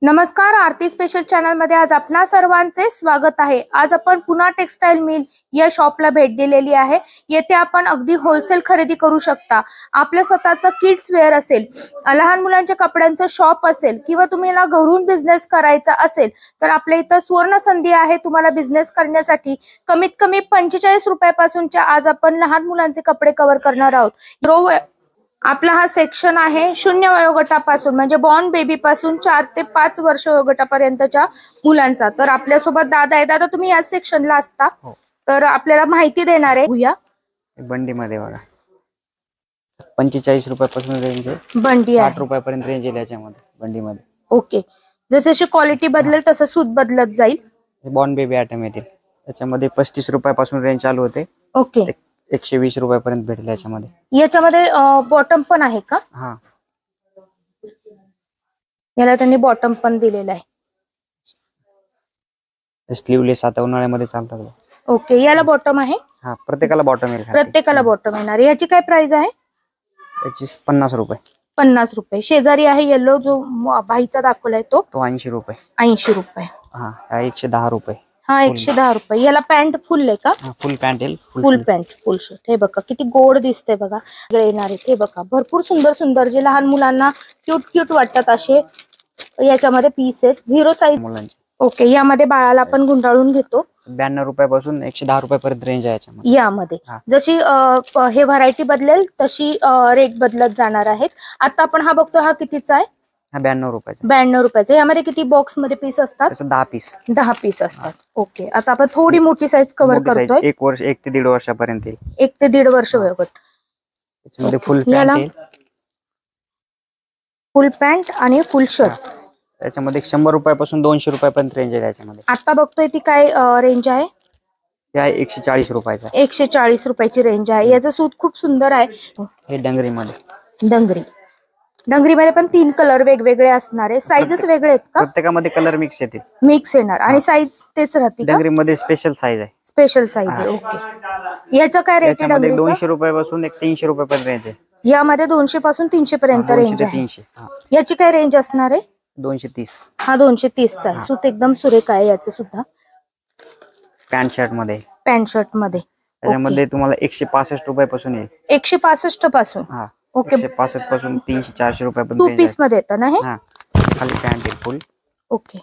नमस्कार, आरती special channel मध्ये आज आपणा सर्वांचे स्वागत आहे। आज आपण पुन्हा टेक्सटाईल मिल या शॉपला भेट दिलेली आहे। येथे आपण अगदी होलसेल खरेदी करू शकता। आपल्या स्वतःचं किड्स वेअर असेल, लहान मुलांच्या कपड्यांचं शॉप असेल किंवा तुम्हाला घरून बिझनेस करायचा असेल तर आपल्या इथं सुवर्ण संधी आहे तुम्हाला बिझनेस करण्यासाठी। कमीत कमी 45 रुपयापासूनच्या आज आपण लहान मुलांचे कपडे कव्हर करणार आहोत। आपला हा सेक्शन आहे 0 वयोगटापासून म्हणजे बॉर्न बेबी पासून 4 ते 5 वर्ष वयोगटापर्यंतच्या मुलांचा। तर आपल्या सोबत दादा आहे। दादा तुम्ही या सेक्शनला असता, तर आपल्याला माहिती देणार आहे। भूया बंडी मध्ये बघा 45 रुपयापासून रेंज आहे, बंडी 60 रुपयापर्यंत रेंज आहे याच्यामध्ये बंडी मध्ये। ओके, जशी क्वालिटी बदलेल तसं सूत बदलत जाईल। बॉर्न बेबी आयटम येतील त्याच्यामध्ये 35 रुपयापासून रेंज चालू होते। ओके, 120 रुपयापर्यंत भेटेल याच्यामध्ये। याच्यामध्ये बॉटम पण आहे का? हा, याला त्यांनी बॉटम पण दिलेला आहे। स्लीवलेस आता उन्हाळ्यामध्ये चालतात। ओके, याला बॉटम आहे। हा, प्रत्येकाला बॉटम येईल, प्रत्येकाला बॉटम येणार। याची काय प्राइस आहे? याची 50 रुपये। 50 रुपये। शेजारी आहे येलो जो भाईचा दाखवलाय तो 80 रुपये। 80 रुपये। हा, 110 रुपये। हा 110 रुपये। याला पॅन्ट फुल आहे का? फुल पॅन्ट येईल, फुल पॅन्ट फुल शर्ट। हे बघा किती गोड दिसते बघा, येणार आहे। हे बघा भरपूर सुंदर सुंदर जे लहान मुलांना क्यूट वाटतात असे याच्यामध्ये पीस आहेत। 0 साइज मुलांचे। ओके, यामध्ये बाळाला आपण गुंडाळून घेतो। 92 रुपयापासून 110 रुपयापर्यंत रेंज आहे यामध्ये। जशी हे व्हरायटी बदलेल तशी रेट बदलत जाणार आहेत। आता आपण हा बघतो, हा कितीचा आहे? 92 रुपयाचा। 92 रुपयाचा। यामध्ये किती बॉक्स मध्ये पीस असतात? 10 पीस। 10 पीस असतात। ओके, आता आपण थोडी मोठी साईज कव्हर करतोय। 1 वर्ष 1 ते 1.5 वर्षापर्यंत येईल। 1 ते 1.5 वर्ष वयोगट। त्याच्यामध्ये फुल पॅन्ट येईल, फुल पॅन्ट आणि फुल शर्ट। त्याच्यामध्ये 100 रुपयापासून 200 रुपयापर्यंत रेंज आहे याच्यामध्ये। आता बघतोय ती काय रेंज आहे? त्या 140 रुपयाचा। 140 रुपयाची रेंज आहे। याचं सूत खूप सुंदर आहे। हे डंगरी मध्ये। डंगरी मध्ये पण 3 कलर वेगवेगळे असणार आहे। साइजेस वेगळे आहेत का? प्रत्येकामध्ये कलर मिक्स येतील। मिक्स येणार आणि साइज तेच राहते का? डंगरी मध्ये स्पेशल साइज आहे। स्पेशल साइज आहे। ओके, याचा काय रेट आहे? डंगरीचा 200 रुपयापासून 300 रुपयापर्यंत रेंज आहे। यामध्ये 200 पासून 300 पर्यंत रेंज आहे। 300। याची काय रेंज असणार आहे? 230। हा 230 चा आहे। सूत एकदम सुरेख आहे याचे सुद्धा। पॅन्ट शर्ट मध्ये। त्याच्यामध्ये तुम्हाला 165 रुपयापासून येईल। 165 पासून। ओके, 165 पासून 300-400 रुपयापर्यंत 2 पीस मध्ये येतं ना हे? खाली पॅन्ट येईल फुल। ओके,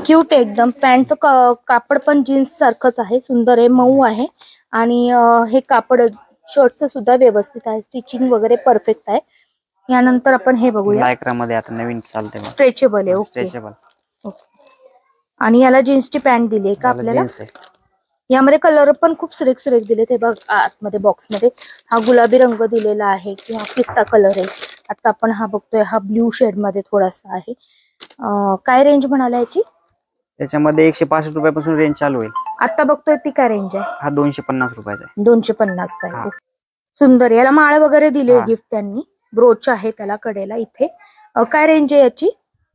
क्यूट आहे एकदम। पॅन्टचं कापड पण जीन्स सारखंच आहे, सुंदर आहे, मऊ आहे। आणि हे कापड शर्टचं सुद्धा व्यवस्थित आहे, स्टिचिंग वगैरे परफेक्ट आहे। यानंतर आपण हे बघूया, लायक्रा मध्ये आता नवीन चालते, स्ट्रेचेबल आहे। ओके, आणि याला जीन्सची पॅन्ट दिली आहे का आपल्याला? यामध्ये कलर पण खूप सुरेख दिले। ते बघ आतमध्ये बॉक्स मध्ये हा गुलाबी रंग दिलेला आहे किंवा पिस्ता कलर आहे। आता आपण हा बघतोय, हा ब्ल्यू शेड मध्ये थोडासा आहे। काय रेंज म्हणाला याची? त्याच्यामध्ये 165 रुपयापासून रेंज चालू होईल। आता बघतोय ती काय रेंज आहे? हा 250 रुपयाचा आहे। 250 चा आहे। सुंदर, याला माळ वगैरे दिले गिफ्ट त्यांनी, ब्रोच आहे त्याला कडेला इथे। काय रेंज आहे याची?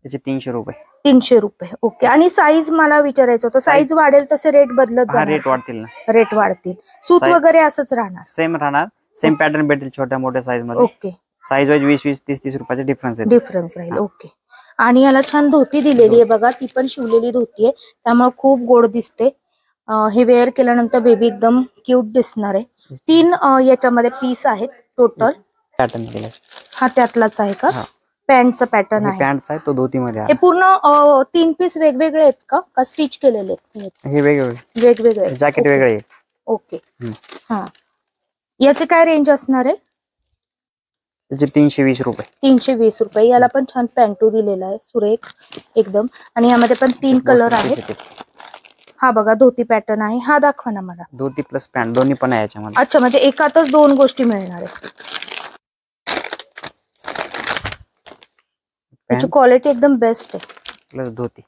याची 300 रुपये। 300 रुपये। ओके, आणि साईज मला विचारायचं होतं, साईज वाढेल तसे रेट बदलत जाणार? रेट वाढतील ना, रेट वाढतील। सूत वगैरे असंच राहणार? सेम राहणार, सेम पॅटर्न भेटेल छोट्या मोठ्या साईज मध्ये। ओके, साईज वाईज 20-20, 30-30 रुपयाचा डिफरन्स राहील। ओके, आणि याला छान धोती दिलेली आहे बघा, ती पण शिवलेली धोती आहे, त्यामुळे खूप गोड दिसते। हे वेअर केल्यानंतर बेबी एकदम क्यूट दिसणार आहे। 3 याच्यामध्ये पीस आहेत टोटल। पॅटर्न दिला हा त्यातलाच आहे का? पॅन्टचा पॅटर्न आहे। पॅन्टचा आहे तो धोती मध्ये। हे पूर्ण 3 पीस वेगवेगळे आहेत का स्टिच केलेले आहेत? हे वेगवेगळे जॅकेट वेगळे आहे। ओके, हा, याचे काय रेंज असणार आहे? त्याचे 320 रुपये। 320 रुपये। याला पण छान पॅन्टू दिलेला आहे, सुरेख एकदम। आणि यामध्ये पण 3 कलर आहेत। हा बघा धोती पॅटर्न आहे, हा दाखवा ना मला। धोती प्लस पॅन्ट दोन्ही पण आहे याच्यामध्ये। अच्छा, म्हणजे एकातच 2 गोष्टी मिळणार आहे। याची क्वालिटी एकदम बेस्ट आहे। प्लस धोती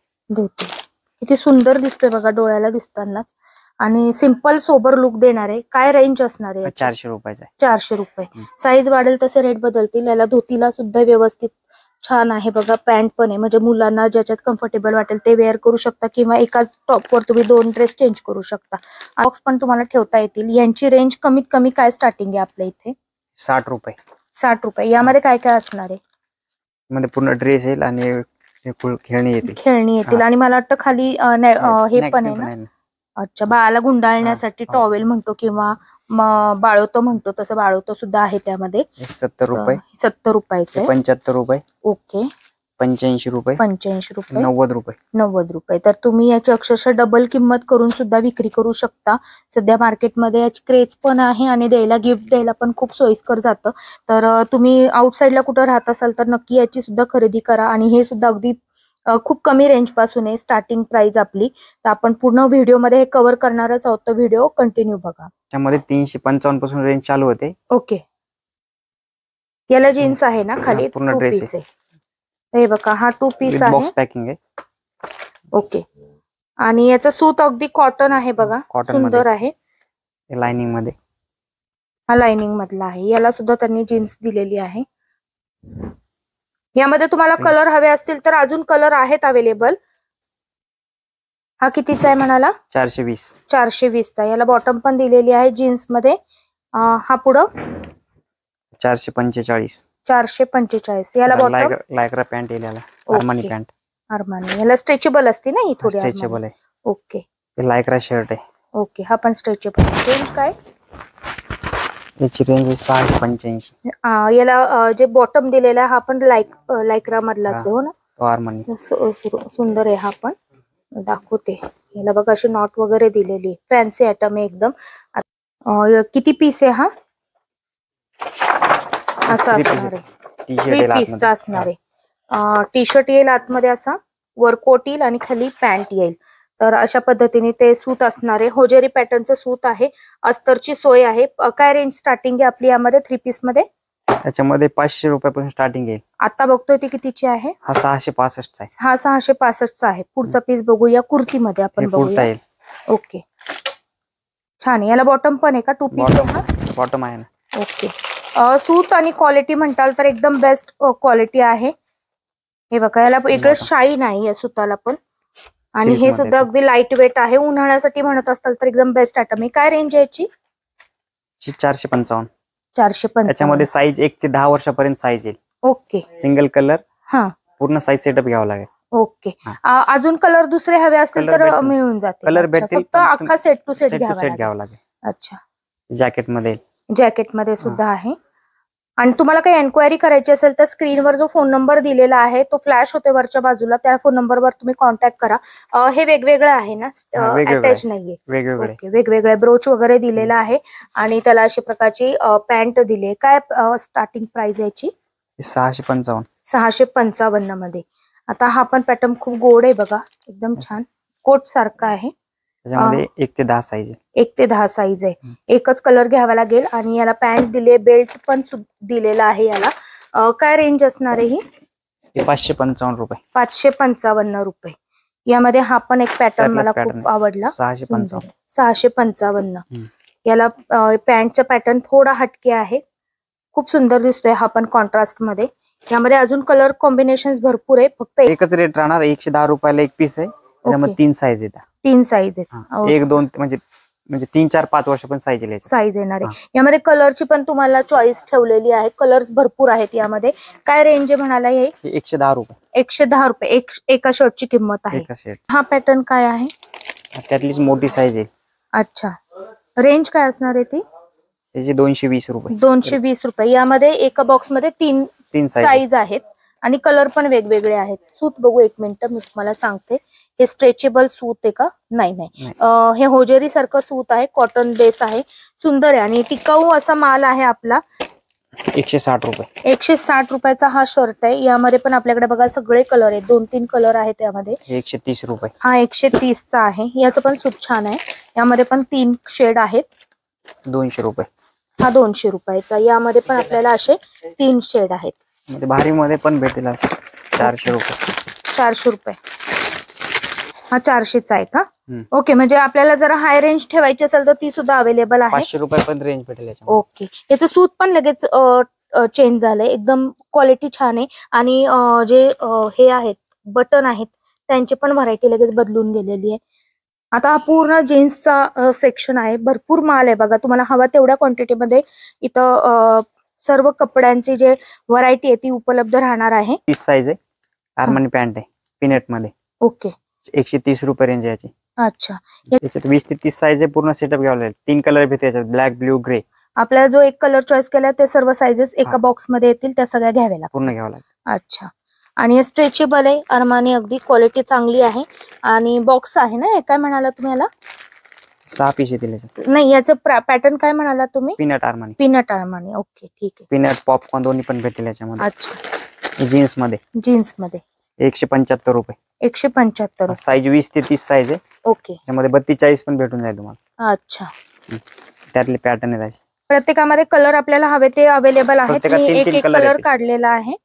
किती सुंदर दिसतोय बघा डोळ्याला दिसतानाच, आणि सिंपल सोबर लुक देणार आहे। काय रेंज असणार आहे? 400 रुपयाचा। 400 रुपये। साईज वाढेल तसे रेट बदलतील। याला धोतीला सुद्धा व्यवस्थित छान आहे बघा, पॅन्ट पण आहे, म्हणजे मुलांना ज्याच्यात कम्फर्टेबल वाटेल ते वेअर करू शकता, किंवा एकाच टॉपवर तुम्ही 2 ड्रेस चेंज करू शकता। बॉक्स पण तुम्हाला ठेवता येतील। यांची रेंज कमीत कमी काय स्टार्टिंग आहे आपल्या इथे? 60 रुपये। 60 रुपये। यामध्ये काय काय असणार आहे? मध्ये पूर्ण ड्रेस येईल आणि हे फुल खेळणी येतील. खेळणी येतील. हा. आणि मला वाटतं खाली हे पण आहे ना. ना. अच्छा, बाळाला गुंडाळण्यासाठी हा. टॉवेल म्हणतो किंवा बाळोतो म्हणतो, तसं बाळोतो सुद्धा आहे त्यामध्ये. 70 रुपये, 70 रुपयाचं आहे. 75 रुपये, ओके. 85 रुपये, 85 रुपये, 90 रुपये. 90 रुपये. तर तुम्ही याची अक्षरशः डबल किंमत करून सुद्धा विक्री करू शकता. सध्या मार्केटमध्ये याची क्रेज पण आहे आणि द्यायला, गिफ्ट द्यायला पण खूप सोयीस्कर जातं. तर तुम्ही आउटसाईडला कुठं राहत असाल तर नक्की याची सुद्धा खरेदी करा. आणि हे सुद्धा अगदी खूप कमी रेंज पासून आहे स्टार्टिंग प्राइस आपली. तर आपण पूर्ण व्हिडिओमध्ये हे कव्हर करणारच आहोत, तर व्हिडिओ कंटिन्यू बघा. त्यामध्ये 355 पासून रेंज चालू होते. ओके. याला जीन्स आहे ना खाली, पूर्ण टू ड्रेस पीस आहे. हे बघा, हा 2 पीस आहे. बॉक्स पॅकिंग आहे. ओके. आणि याचं सूत अगदी कॉटन आहे बघा, सुंदर आहे. लाइनिंग मध्ये, हा लाइनिंग मधला आहे. याला सुद्धा त्यांनी जीन्स दिलेली आहे. यामध्ये तुम्हाला कलर हवे असतील तर अजून कलर आहेत अवेलेबल. हा कितीचा आहे म्हणाला? 420. 420चा. याला बॉटम पण दिलेली आहे जीन्स मध्ये. हा पुढं 445. 445. याला बॉटम लायक्रा पॅन्ट येईल, अरमानी पॅन्ट. अरमानी. याला स्ट्रेचेबल असते ना ही थोडी. स्ट्रेचेबल आहे. ओके. लायक्रा शर्ट आहे. ओके. हा पण स्ट्रेचेबल. रेंज काय? याची रेंज 685. याला जे बॉटम दिलेला आहे हा पण लायक्रा मधलाच हो ना. अरमानी. सुंदर आहे. हा पण दाखवते. याला बघा अशी नॉट वगैरे दिलेली. फॅन्सी आयटम आहे एकदम. किती पीस आहे हा? असा असणार आहे. 3 पीसचा असणार आहे. टी शर्ट येईल आतमध्ये, असा वर कोट येईल आणि खाली पॅन्ट येईल. तर अशा पद्धतीने ते सूत असणार आहे. होजेरी पॅटर्नचं सूत आहे. अस्तरची सोय आहे. काय रेंज स्टार्टिंग आहे आपली यामध्ये 3 पीस मध्ये? त्याच्यामध्ये 500 रुपयापासून स्टार्टिंग येईल. आता बघतोय ती कितीची आहे? हा 665 चा आहे. हा 665चा आहे. पुढचा पीस बघूया. कुर्तीमध्ये आपण बघूया. ओके. छान. याला बॉटम पण आहे का? 2 पीस आहे हा. बॉटम आहे ना. ओके. सूत आणि क्वालिटी म्हणताल तर एकदम बेस्ट क्वालिटी आहे. हे बघा, याला वेगळं शाईन आहे या सुताला पण. आणि हे सुद्धा अगदी लाईट वेट आहे. उन्हाळ्यासाठी म्हणत असताल तर एकदम बेस्ट आयटम आहे. काय रेंज आहे याची? 455. 455. त्याच्यामध्ये साईज 1 ते 10 वर्षापर्यंत साईज येईल. ओके. Single colour. हा. पूर्ण साईज सेटअप घ्यावा लागेल. ओके. अजून कलर दुसरे हवे असतील तर मिळून जाते. कलर भेटतील. फक्त अख्खा सेट टू सेट घ्यावा लागेल. अच्छा. जॅकेट मध्ये सुद्धा आहे. आणि तुम्हाला काही एन्क्वायरी करायची असेल तर स्क्रीनवर जो फोन नंबर दिलेला आहे तो फ्लॅश होते वरच्या बाजूला, त्या फोन नंबरवर तुम्ही कॉन्टॅक्ट करा. हे वेगवेगळं आहे ना, अटॅच नाहीये. वेगवेगळे ब्रोच वगैरे दिलेला आहे. आणि त्याला अशा प्रकारची पॅन्ट दिली. काय स्टार्टिंग प्राइस याची? 655. 655 मध्ये. आता हा पण पॅटर्न खूप गोड आहे बघा, एकदम छान कोट सारखा आहे. त्याच्यामध्ये 1 ते 10 साईज आहे. 1 ते 10 साईज आहे. एकच कलर घ्यावा लागेल. आणि याला पॅन्ट दिले, बेल्ट पण दिलेला आहे याला. काय रेंज असणार आहे ही? 555 रुपये. 555 रुपये. यामध्ये हा पण एक पॅटर्न मला खूप आवडला. 655. याला पॅन्टचा पॅटर्न थोडा हटके आहे. खूप सुंदर दिसतोय हा पण कॉन्ट्रास्ट मध्ये. यामध्ये अजून कलर कॉम्बिनेशन भरपूर आहे. फक्त एकच रेट राहणार. 110 रुपयाला एक पीस आहे. त्याच्यामध्ये 3 साईज येतात. 3 साईज आहेत. 1, 2 म्हणजे 3, 4, 5 वर्ष पण साईज येणार आहे. यामध्ये कलरची पण तुम्हाला चॉईस ठेवलेली आहे. कलर्स भरपूर आहेत यामध्ये. काय रेंज आहे म्हणाला? हे 110 रुपये. 110 रुपये एका शर्टची किंमत आहे. हा पॅटर्न काय आहे? त्यातलीच मोठी साईज आहे. अच्छा. रेंज काय असणार आहे ती? त्याची 220 रुपये. 220 रुपये. यामध्ये एका बॉक्स मध्ये 3 साईज आहेत. आणि कलर पण वेगवेगळे आहेत. सूत बघू एक मिनिट, मी तुम्हाला सांगते. हे स्ट्रेचेबल सूत आहे का? नाही. हे होजेरी सारखं सूत आहे. कॉटन बेस आहे. सुंदर आहे आणि टिकाऊ असा माल आहे आपला. 160 रुपये. 160 रुपयाचा हा शर्ट आहे. यामध्ये पण आपल्याकडे बघा सगळे कलर आहेत. 2-3 कलर आहेत यामध्ये. 130 रुपये. हा 130चा आहे. याचं पण सूत छान आहे. यामध्ये पण 3 शेड आहेत. 200 रुपये. हा 200 रुपयाचा. यामध्ये पण आपल्याला असे 3 शेड आहेत. भारी मध्ये पण भेटेल. 400 रुपये. 400 रुपये. हा 400चा आहे का? ओके. म्हणजे आपल्याला जरा हाय रेंज ठेवायची असेल तर ती सुद्धा अवेलेबल आहे. 500 रुपयापर्यंत रेंज भेटेल. ओके. याचं सूत पण लगेच चेंज झालंय. एकदम क्वालिटी छान आहे. आणि जे हे आहेत बटन आहेत त्यांची पण व्हरायटी लगेच बदलून गेलेली आहे. आता हा पूर्ण जीन्सचा सेक्शन आहे. भरपूर माल आहे बघा. तुम्हाला हवा तेवढ्या क्वांटिटीमध्ये इथं सर्व कपड्यांची जे व्हरायटी आहे ती उपलब्ध राहणार आहे. 30 साईज आहे. अरमानी पॅन्ट आहे. पीनट मध्ये. ओके. 130 रुपये रेंज आहे याची. अच्छा. याच्यात 20 ते 30 साईज आहे. पूर्ण सेटअप घ्यावा लागेल. 3 कलर भेटते याच्यात, ब्लॅक, ब्ल्यू, ग्रे. आपल्याला जो एक कलर चॉईस केला ते सर्व साइजेस एका बॉक्स मध्ये येतील, त्या सगळ्या घ्याव्या लागतील. पूर्ण घ्यावा लागेल. अच्छा. आणि स्ट्रेचेबल आहे, अरमानी अगदी क्वालिटी चांगली आहे. आणि बॉक्स आहे ना, हे काय म्हणाला तुम्ही याला? 6 पीस येतील याच्यात. नाही, याचं पॅटर्न काय म्हणाला तुम्ही? Peanut Armani. Peanut Armani. Okay, ठीक आहे. पीनट, पॉपकॉर्न दोन्ही पण भेटतील याच्यामध्ये. अच्छा. जीन्स मध्ये. जीन्स मध्ये 175 रुपये. 175. साईज 20 ते 30 साईज आहे. ओके. त्यामध्ये 32-40 पण भेटून जाईल तुम्हाला. अच्छा. त्यातले पॅटर्न आहेत असे. प्रत्येकामध्ये कलर आपल्याला हवे ते अवेलेबल आहेत. प्रत्येकात मी 3-3 एक कलर कलर येतील. काढलेला आहे.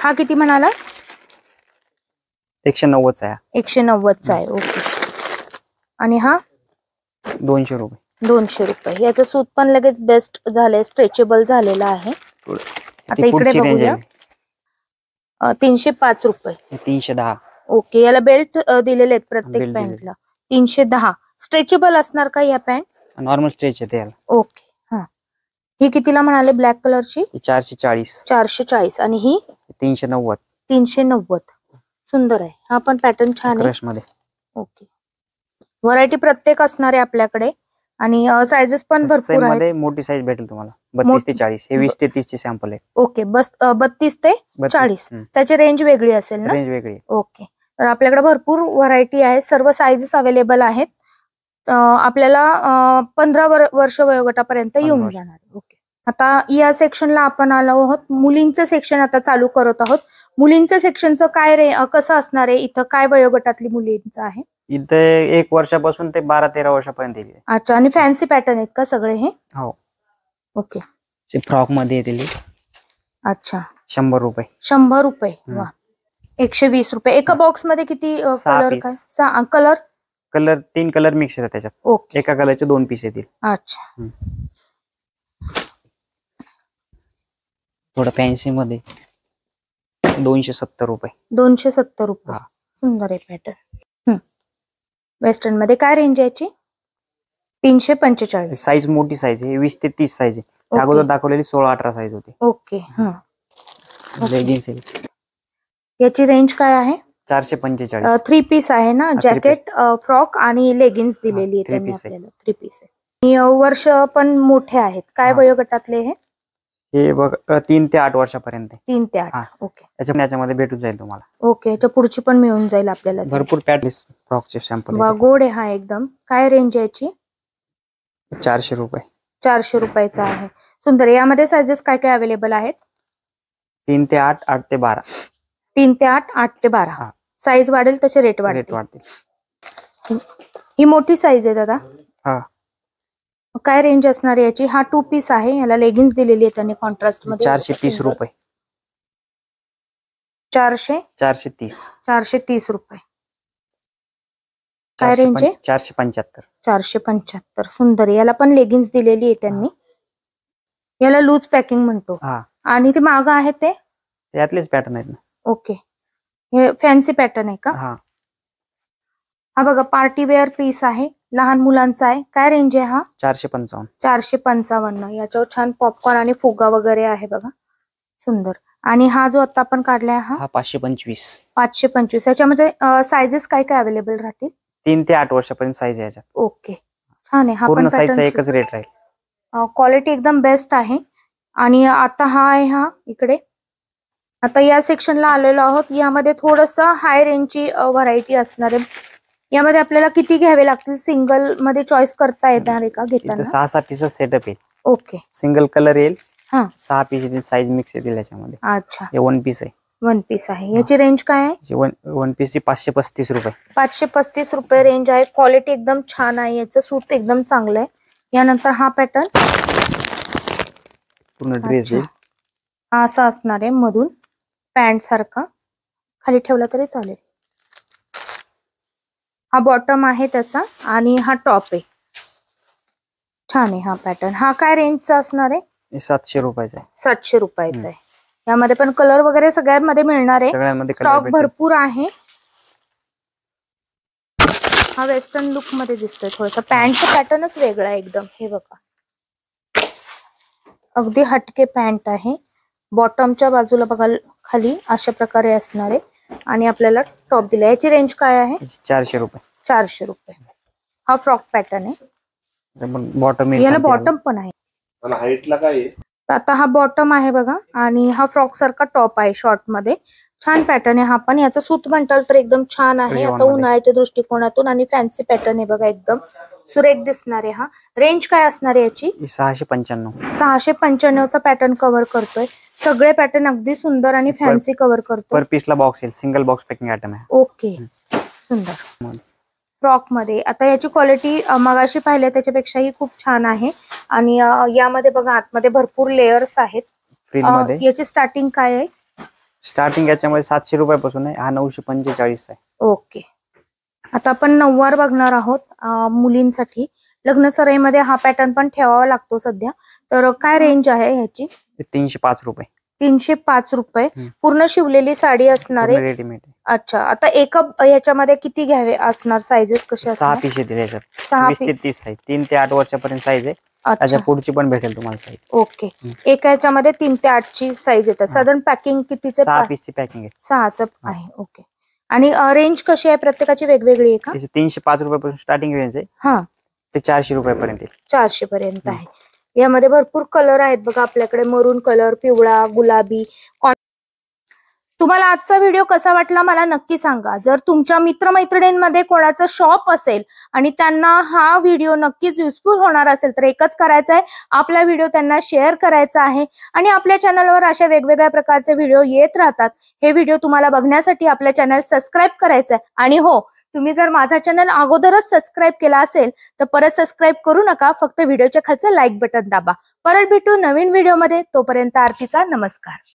हा किती म्हणाला? 190 चा आहे. 190 चा आहे. ओके. आणि हा 200 रुपये. 200 रुपये. याचं सूत पण लगेच बेस्ट झालंय, स्ट्रेचेबल झालेलं आहे. आता इकडे बघूया. 305 रुपये. 310. ओके. याला बेल्ट दिलेले आहेत प्रत्येक बेल्ट पॅन्टला. 310. स्ट्रेचेबल असणार का या पॅन्ट? नॉर्मल स्ट्रेच आहे त्याला. ओके. हा. ही कितीला म्हणाले ब्लॅक कलरची? 440. 440. आणि ही 390. 390. सुंदर आहे. हा पण पॅटर्न छान आहे. क्रश मध्ये. ओके. व्हरायटी प्रत्येक असणार आहे आपल्याकडे. आणि साइजेस पण भरपूर आहेत. मध्ये मोठी साईज भेटेल तुम्हाला 32 ते 40. हे 20 ते 30 चे सॅम्पल आहे. ओके. 32 ते 40. त्याची रेंज वेगळी असेल ना? रेंज वेगळी. ओके. तर आपल्याकडे भरपूर व्हरायटी आहे. सर्व साइजेस अवेलेबल आहेत. आपल्याला 15 वर्ष वयोगटापर्यंत येऊन जाणार. ओके. आता या सेक्शनला आपण आलो आहोत. मुलींचं सेक्शन आता चालू करत आहोत. मुलींचं सेक्शनचं काय कसं असणार आहे? इथं काय वयोगटातली मुलींचं आहे? इथे 1 वर्षापासून ते 12-13 वर्षापर्यंत येईल. अच्छा. आणि फॅन्सी पॅटर्न आहेत का सगळे हे? हो. ओके. फ्रॉक मध्ये येतील. अच्छा. 100 रुपये. 100 रुपये. वा. 120 रुपये. एका बॉक्स मध्ये किती कलर? काय कलर? कलर 3 कलर मिक्स येतात त्याच्यात. ओके. एका कलरचे 2 पीस येतील. अच्छा. थोडं फॅन्सी मध्ये 270 रुपये. 270 रुपये. सुंदर आहे पॅटर्न. वेस्टर्न मध्ये काय रेंज आहे याची? 345. साईज मोठी साईज आहे. 20 ते 30 साईज आहे. अगोदर दाखवलेली 16-18 साईज होती. ओके. लेगिन्स याची रेंज काय आहे? 445. 3 पीस आहे ना? जॅकेट, फ्रॉक आणि लेगिन्स दिलेली आहे त्यांनी आपल्याला. 3 पीस आहे. वर्ष पण मोठे आहेत. काय वयोगटातले हे? हे बघ 3 ते 8 वर्षापर्यंत. 3 ते 8. ओके. याच्यामध्ये भेटून जाईल तुम्हाला. ओके. याच्या पुढची पण मिळून जाईल आपल्याला. भरपूर पॅटर्न फ्रॉकचे सॅम्पल. गोड आहे हा एकदम. काय रेंज आहे याची? 400 रुपये. 400 रुपयाचा आहे. सुंदर. यामध्ये साइजेस काय काय अवेलेबल आहेत? 3 ते 8, 8 ते 12. 3 ते 8, 8 ते 12. साईज वाढेल तसे रेट वाढतील. ही मोठी साईज आहे दादा. हा. काय रेंज असणार याची? हा 2 पीस आहे. याला लेगिन्स दिलेली आहे त्यांनी कॉन्ट्रास्ट मध्ये. 430 रुपये. 430 रुपये. काय रेंज आहे? 475. 475. सुंदर. याला पण लेगिन्स दिलेली आहे त्यांनी. याला लूज पॅकिंग म्हणतो. आणि ते मागं आहे ते यातलेच पॅटर्न आहेत ना. ओके. हे फॅन्सी पॅटर्न आहे का? हा बघा पार्टी वेअर पीस आहे. लहान मुलांचा आहे. काय रेंज आहे हा? 455. 455. याच्यावर छान पॉपकॉर्न आणि फुगा वगैरे आहे बघा. सुंदर. आणि हा जो आता आपण काढलाय हा 525. 525. याच्यामध्ये साइजेस काय काय अवेलेबल राहतील? 3 ते 8 वर्षापर्यंत साईज आहे याच्यात. ओके. छान आहे. हा पूर्ण पण साईजचा एकच रेट राहील. क्वालिटी एकदम बेस्ट आहे. आणि आता हा आहे हा इकडे. आता या सेक्शनला आलेलो आहोत. यामध्ये थोडस हाय रेंजची व्हरायटी असणार आहे. यामध्ये आपल्याला किती घ्यावे लागतील? सिंगल मध्ये चॉईस करता येणार आहे का घेताना? 6-6 पीसेस सेटअप येईल. ओके. सिंगल कलर येईल. 6 पीस येतील. साईज मिक्स येतील याच्यामध्ये. अच्छा. हे 1 पीस आहे. 1 पीस आहे. याची रेंज काय आहे? 1 पीस ची 535 रुपये. 535 रुपये रेंज आहे. क्वालिटी एकदम छान आहे. याचं सूत एकदम चांगलं आहे. यानंतर हा पॅटर्न पूर्ण ड्रेस येईल. हा असा असणार आहे. मधून पॅन्ट सारखा खाली ठेवला तरी चालेल. हा बॉटम आहे त्याचा आणि हा टॉप आहे. छान आहे हा पॅटर्न. हा काय रेंजचा असणार आहे? 700 रुपयाचा आहे. 700 रुपयाचा आहे. यामध्ये पण कलर वगैरे सगळ्यामध्ये मिळणार आहे. स्टॉक भरपूर आहे. हा वेस्टर्न लुक मध्ये दिसतोय. थोडासा पॅन्टचा पॅटर्नच वेगळा आहे एकदम. हे बघा अगदी हटके पॅन्ट आहे. बॉटमच्या बाजूला बघा खाली अशा प्रकारे असणार आहे. आणि आपल्याला टॉप दिला. याची रेंज काय आहे? 400 रुपये. 400 रुपये. हा फ्रॉक पॅटर्न आहे. बॉटम याला बॉटम पण आहे. हाईटला काय आहे? आता हा बॉटम आहे बघा आणि हा फ्रॉक सारखा टॉप आहे शॉर्ट मध्ये. छान पॅटर्न आहे हा पण. याचा सूत म्हणताल तर एकदम छान आहे आता उन्हाळ्याच्या दृष्टिकोनातून. आणि फॅन्सी पॅटर्न आहे बघा, एकदम सुरेख दिसणार आहे. हा रेंज काय असणार आहे याची? 695. 695 चा पॅटर्न कव्हर करतोय. सगळे पॅटर्न अगदी सुंदर आणि फॅन्सी कव्हर करतो. पर पीसला बॉक्स येईल, सिंगल बॉक्स पॅकिंग आयटम आहे. ओके, सुंदर फ्रॉक मध्ये. आता याची क्वालिटी मगाशी पाहिली त्याच्यापेक्षाही खूप छान आहे. आणि यामध्ये बघा आतमध्ये भरपूर लेयर्स आहेत. फ्रिल मध्ये याची स्टार्टिंग काय आहे? स्टार्टिंग याच्यामध्ये 700 रुपयापासून आहे. हा 945 आहे. ओके. आता आपण नऊवार बघणार आहोत मुलींसाठी. लग्न सराईमध्ये हा पॅटर्न पण ठेवावा लागतो सध्या. तर काय रेंज आहे ह्याची? 305 रुपये. 305 रुपये. पूर्ण शिवलेली साडी असणार आहे. रेडीमेड. अच्छा, आता एका याच्यामध्ये किती घ्यावे असणार? साइजेस कसे 6 असणार? पीस येतील याच्यात. 6 20 ते 30 साईज. 3 ते 8 वर्षापर्यंत साईज आहे. अच्छा, त्याच्या पुढची पण भेटेल तुम्हाला साईज. ओके. एका याच्यामध्ये 3 ते 8 ची साईज येतात. साधारण पॅकिंग कितीचे? 6 पीसची पॅकिंग आहे. 6च आहे. ओके. आणि रेंज कशी आहे? प्रत्येकाची वेगवेगळी आहे का? 305 रुपयापासून स्टार्टिंग रेंज आहे. हा, ते 400 रुपयापर्यंत येईल. 400 पर्यंत आहे. यामध्ये भरपूर कलर आहेत बघा आपल्याकडे. मरून कलर, पिवळा, गुलाबी. तुम्हाला आजचा व्हिडिओ कसा वाटला मला नक्की सांगा. जर तुमच्या मित्रमैत्रिणींमध्ये कोणाचं शॉप असेल आणि त्यांना हा व्हिडिओ नक्कीच युजफुल होणार असेल तर एकच करायचं आहे, आपला व्हिडिओ त्यांना शेअर करायचा आहे. आणि आपल्या चॅनलवर अशा वेगवेगळ्या प्रकारचे व्हिडिओ येत राहतात. हे व्हिडिओ तुम्हाला बघण्यासाठी आपल्या चॅनल सबस्क्राईब करायचं आहे. आणि हो, तुम्ही जर माझा चॅनल अगोदरच सबस्क्राईब केला असेल तर परत सबस्क्राईब करू नका. फक्त व्हिडिओच्या खालचं लाईक बटन दाबा. परत भेटू नवीन व्हिडिओमध्ये. तोपर्यंत आरतीचा नमस्कार.